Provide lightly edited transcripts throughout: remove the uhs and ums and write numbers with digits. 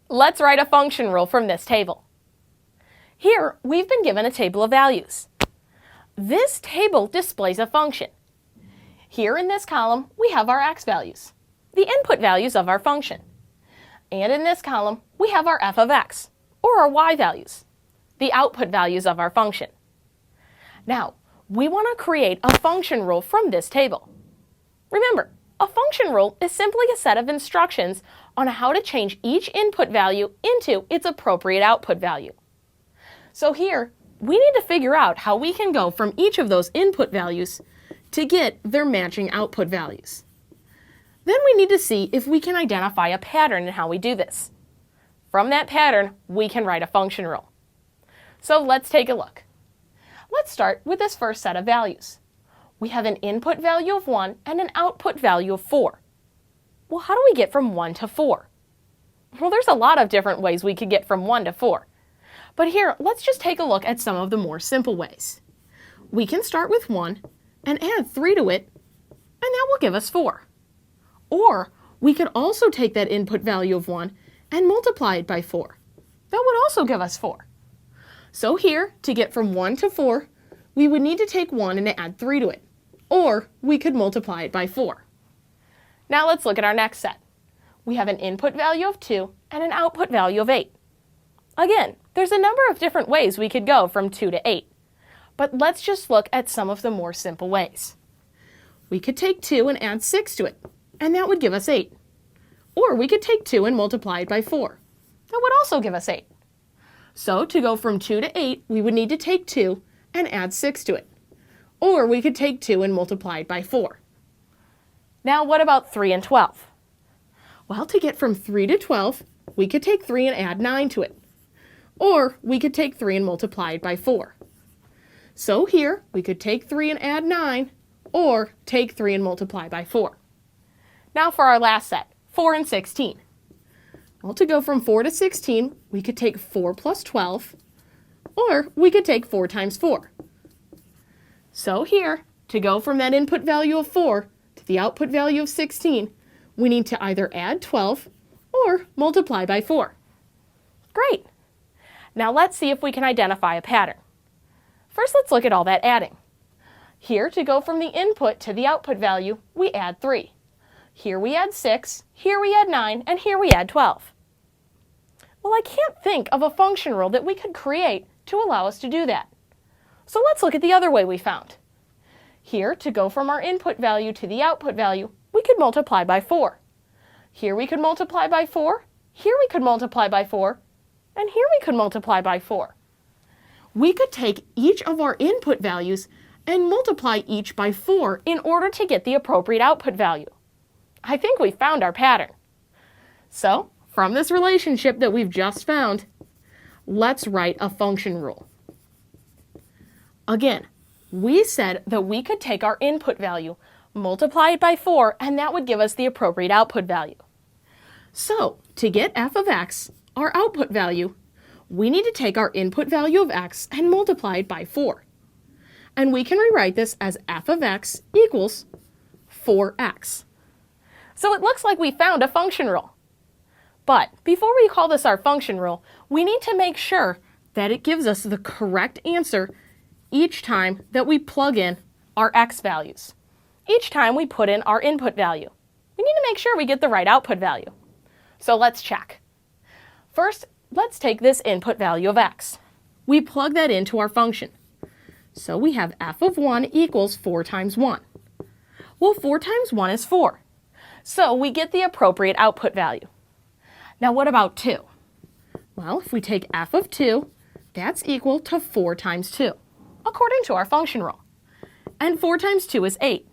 Let's write a function rule from this table. Here, we've been given a table of values. This table displays a function. Here in this column, we have our x values, the input values of our function. And in this column, we have our f of x, or our y values, the output values of our function. Now, we want to create a function rule from this table. Remember, a function rule is simply a set of instructions on how to change each input value into its appropriate output value. So here, we need to figure out how we can go from each of those input values to get their matching output values. Then we need to see if we can identify a pattern in how we do this. From that pattern, we can write a function rule. So let's take a look. Let's start with this first set of values. We have an input value of 1 and an output value of 4. Well, how do we get from 1 to 4? Well, there's a lot of different ways we could get from 1 to 4. But here, let's just take a look at some of the more simple ways. We can start with 1 and add 3 to it, and that will give us 4. Or we could also take that input value of 1 and multiply it by 4. That would also give us 4. So here, to get from 1 to 4, we would need to take 1 and add 3 to it. Or we could multiply it by 4. Now let's look at our next set. We have an input value of 2 and an output value of 8. Again, there's a number of different ways we could go from 2 to 8. But let's just look at some of the more simple ways. We could take 2 and add 6 to it, and that would give us 8. Or we could take 2 and multiply it by 4. That would also give us 8. So to go from 2 to 8, we would need to take 2 and add 6 to it. Or we could take 2 and multiply it by 4. Now what about 3 and 12? Well, to get from 3 to 12, we could take 3 and add 9 to it. Or we could take 3 and multiply it by 4. So here, we could take 3 and add 9, or take 3 and multiply by 4. Now for our last set, 4 and 16. Well, to go from 4 to 16, we could take 4 plus 12, or we could take 4 times 4. So here, to go from that input value of 4 to the output value of 16, we need to either add 12 or multiply by 4. Great! Now let's see if we can identify a pattern. First, let's look at all that adding. Here, to go from the input to the output value, we add 3. Here we add 6, here we add 9, and here we add 12. Well, I can't think of a function rule that we could create to allow us to do that. So let's look at the other way we found. Here, to go from our input value to the output value, we could multiply by 4. Here we could multiply by 4, here we could multiply by 4, and here we could multiply by 4. We could take each of our input values and multiply each by 4 in order to get the appropriate output value. I think we found our pattern. So, from this relationship that we've just found, let's write a function rule. Again, we said that we could take our input value, multiply it by 4, and that would give us the appropriate output value. So, to get f of x, our output value, we need to take our input value of x and multiply it by 4. And we can rewrite this as f of x equals 4x. So it looks like we found a function rule. But before we call this our function rule, we need to make sure that it gives us the correct answer each time that we plug in our x values. Each time we put in our input value, we need to make sure we get the right output value. So let's check. First, let's take this input value of x. We plug that into our function. So we have f of 1 equals 4 times 1. Well, 4 times 1 is 4. So we get the appropriate output value. Now what about 2? Well, if we take f of 2, that's equal to 4 times 2, according to our function rule. And 4 times 2 is 8.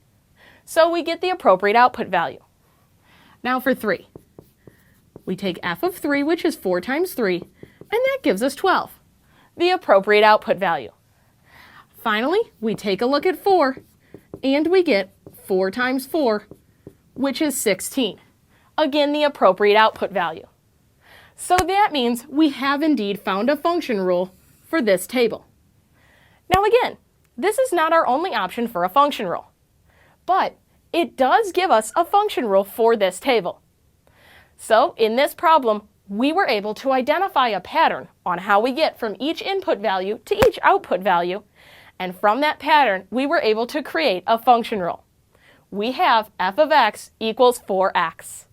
So we get the appropriate output value. Now for 3. We take f of 3, which is 4 times 3, and that gives us 12, the appropriate output value. Finally, we take a look at 4, and we get 4 times 4, which is 16. Again, the appropriate output value. So that means we have indeed found a function rule for this table. Now again, this is not our only option for a function rule, but it does give us a function rule for this table. So in this problem, we were able to identify a pattern on how we get from each input value to each output value, and from that pattern, we were able to create a function rule. We have f of x equals 4x.